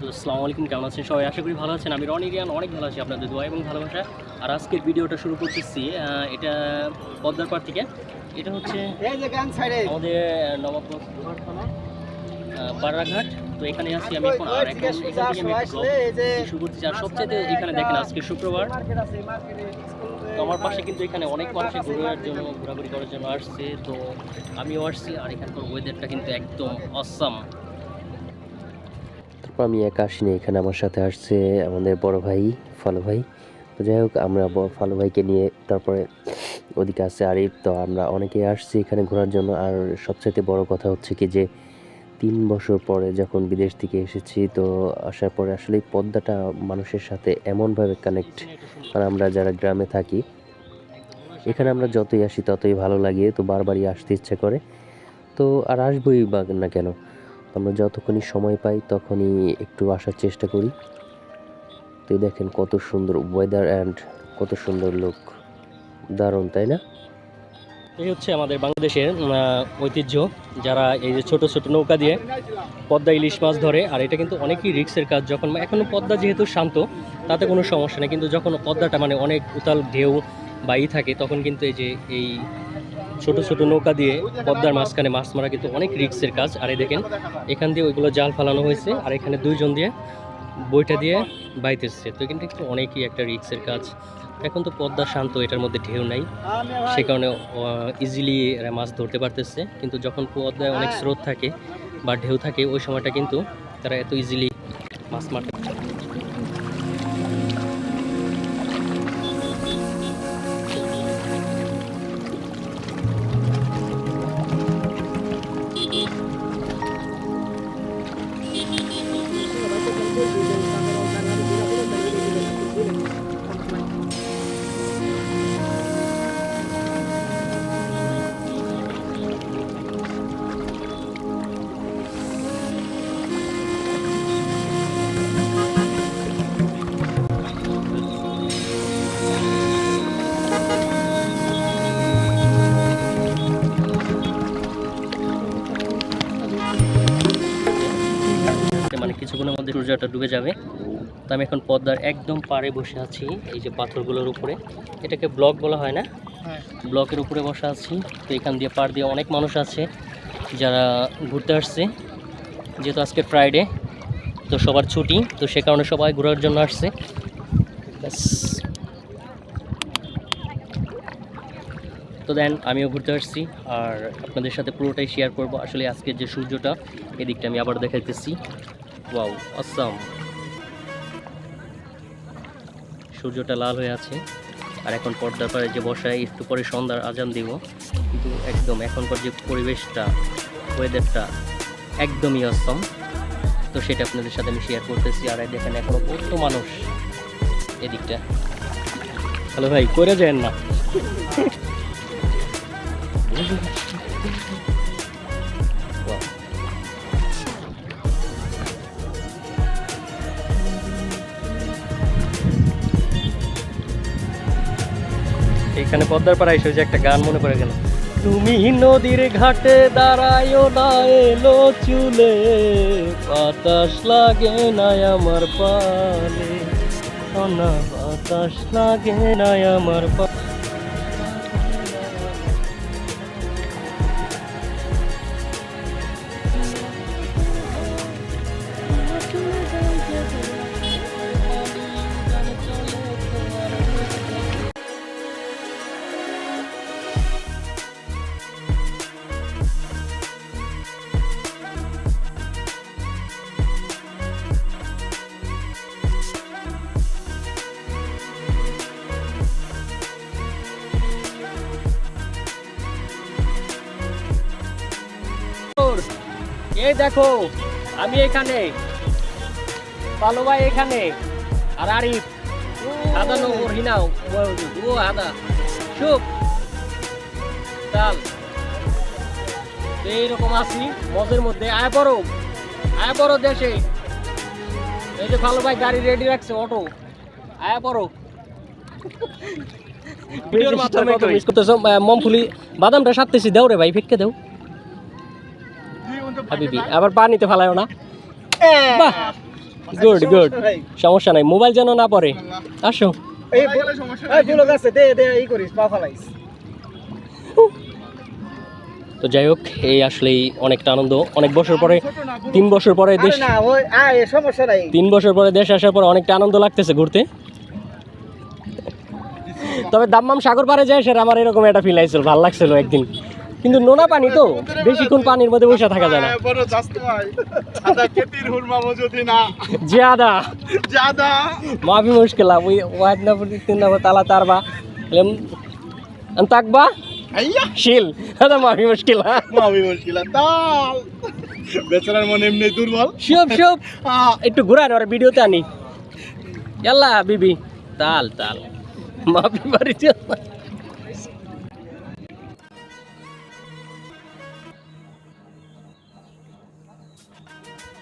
আসসালামু আলাইকুম, কেমন আছেন সবাই? আশা করি ভালো আছেন। আমি রনি রিয়ান অনেক ভালো আছি, আপনাদের দোয়া এবং ভালোবাসা। আর আজকের ভিডিওটা শুরু করতেছি এটা পদ্মার পাড় থেকে। এটা হচ্ছে আমাদের নবাবগঞ্জ দুঘাট থানা বারাঘাট। তো এখানে আছি আমি এখন, আর এখন এখান থেকে আমি শুরু করতেছি। আর সবচেয়ে এখানে দেখেন আজকে শুক্রবার, তো আমার পাশে কিন্তু এখানে অনেক মানুষের ঘোরাঘুরি করার জন্য আসছে। তো আমিও আসছি, আর এখানকার ওয়েদারটা কিন্তু একদম অসাম। তারপর আমি একা আসিনি, এখানে আমার সাথে আসছে আমাদের বড় ভাই ফালু ভাই। তো যাই হোক, আমরা ফালু ভাইকে নিয়ে তারপরে ওদিকে আছে আরিফ। তো আমরা অনেকেই আসছি এখানে ঘোরার জন্য। আর সবচেয়ে বড় কথা হচ্ছে কি যে 3 বছর পরে যখন বিদেশ থেকে এসেছি, তো আসার পরে আসলে পদ্মাটা মানুষের সাথে এমনভাবে কানেক্ট, আর আমরা যারা গ্রামে থাকি এখানে আমরা যতই আসি ততই ভালো লাগে, তো বারবারই আসতে ইচ্ছে করে। তো আর আসবোই বা না কেন, আমরা যতক্ষণই সময় পাই তখনই একটু আসার চেষ্টা করি। তো দেখেন কত সুন্দর ওয়েদার অ্যান্ড কত সুন্দর লোক, দারুণ তাই না? এই হচ্ছে আমাদের বাংলাদেশের ঐতিহ্য, যারা এই যে ছোট ছোট নৌকা দিয়ে পদ্মা ইলিশ মাছ ধরে। আর এটা কিন্তু অনেকই রিস্কের কাজ। যখন এখনও পদ্মা যেহেতু শান্ত, তাতে কোনো সমস্যা নেই, কিন্তু যখন পদ্মাটা মানে অনেক উতাল ঢেউ বা থাকে, তখন কিন্তু এই ছোট ছোট নৌকা দিয়ে পদ্মার মাঝখানে মাছ মারা কিন্তু অনেক রিস্কের কাজ। আর এই দেখেন এখান দিয়ে ওইগুলো জাল ফালানো হয়েছে, আর এখানে দুইজন দিয়ে বইটা দিয়ে বাইতেছে। তো কিন্তু একটু অনেকই একটা রিস্কের কাজ। এখন তো পদ্মা শান্ত, এটার মধ্যে ঢেউ নাই, সে কারণে ইজিলি এরা মাছ ধরতে পারতেছে। কিন্তু যখন পদ্মায় অনেক স্রোত থাকে বা ঢেউ থাকে, ওই সময়টা কিন্তু তারা এত ইজিলি মাছ মারতে পারে। মানে কিছুক্ষণের মধ্যে সূর্যটা ডুবে যাবে। তো আমি এখন পদ্মার একদম পাড়ে বসে আছি, এই যে পাথরগুলোর উপরে, এটাকে ব্লক বলা হয় না, ব্লকের উপরে বসে আছি। তো এখান দিয়ে পাড় দিয়ে অনেক মানুষ আছে যারা ঘুরতে আসছে, যেহেতু আজকে ফ্রাইডে, তো সবার ছুটি, তো সে কারণে সবাই ঘোরার জন্য আসছে। তো দেন আমিও ঘুরতে আসছি, আর আপনাদের সাথে পুরোটাই শেয়ার করব। আসলে আজকের যে সূর্যটা, এদিকটা আমি আবার দেখাইতেছি। ওয়াও, অসাম, সূর্যটা লাল হয়ে আছে। আর এখন পর্দার পাড়ে যে বসায়, একটু পরে সন্ধ্যার আজান দিব, কিন্তু একদম এখনকার যে পরিবেশটা, ওয়েদারটা একদমই অসাম। তো সেটা আপনাদের সাথে আমি শেয়ার করতেছি। আর দেখেন এখনো কত মানুষ এদিকটা। হ্যালো ভাই, করে যান না। এখানে পদ্মার পাড়ায় এসে যে একটা গান মনে পড়ে গেল, তুমি নদীর ঘাটে দাঁড়ায়ও না, এলো চুলে বাতাস লাগে না আমার পালে, না বাতাস লাগে না আমার পালে। এই দেখো আমি এখানে, পালু ভাই এখানে, আর আরিফ আদা নগর হিনাও ও আদা সুপ চাল। এইরকম আছি মজের মধ্যে। আয় পড়ো দেশে। এই যে পালু ভাই গাড়ি রেডি রাখছে, অটো, আয় পড়ো। ভিডিওর মাধ্যমে মিস করতেছো। মমফুলি বাদামটা সাথেছি, দেও রে ভাই, ফিটকে দেও হাবিবি, আবার পানিতে ফালায়ও না। বাহ, গুড গুড, সমস্যা নাই, মোবাইল যেন না পড়ে। আসো। এই বুলক আছে, দে দে এই করিস, পা ফালাইস। তো যাই হোক, এই আসলেই অনেকটা আনন্দ। অনেক বছর পরে, 3 বছর পরে দেশ, না ওই আয় সমস্যা নাই। 3 বছর পরে দেশ আসার পর অনেকটা আনন্দ লাগতেছে ঘুরতে। তবে দাম্মাম সাগর পাড়ে যায় সেটা আমার এরকম একটা ফিল আইছিল, ভালো লাগছিল একদিন। কিন্তু নোনা পানি তো, বেশিক্ষণ পানির মধ্যে বসে থাকা যায় না। বড় জাস্তি ভাই আদা কেতির হুরমা মজুদি না ज्यादा ज्यादा माफी मुश्किल है। वही वाद ना पड़ती तीन ना ताला तारबा लेम अंतकबा আইয়া शील هذا माफी मुश्किल है। মামি মুশকিল তাল বেচারার মন এমনি দুর্বল शुभ शुभ একটু ঘুরান আর ভিডিওতে আনি। ইয়াল্লা বিবি তাল তাল মাফি বাড়ি চল।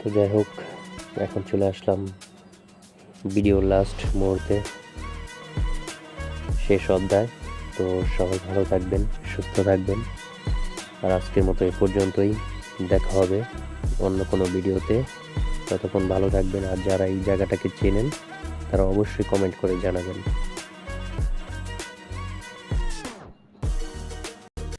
তো যাই হোক, এখন চলে আসলাম ভিডিওর লাস্ট মুহূর্তে, শেষ অধ্যায়। তো সবাই ভালো থাকবেন, সুস্থ থাকবেন, আর আজকের মতো এ পর্যন্তই। দেখা হবে অন্য কোনো ভিডিওতে। ততক্ষণ ভালো থাকবেন, আর যারা এই জায়গাটাকে চেনেন তারা অবশ্যই কমেন্ট করে জানাবেন।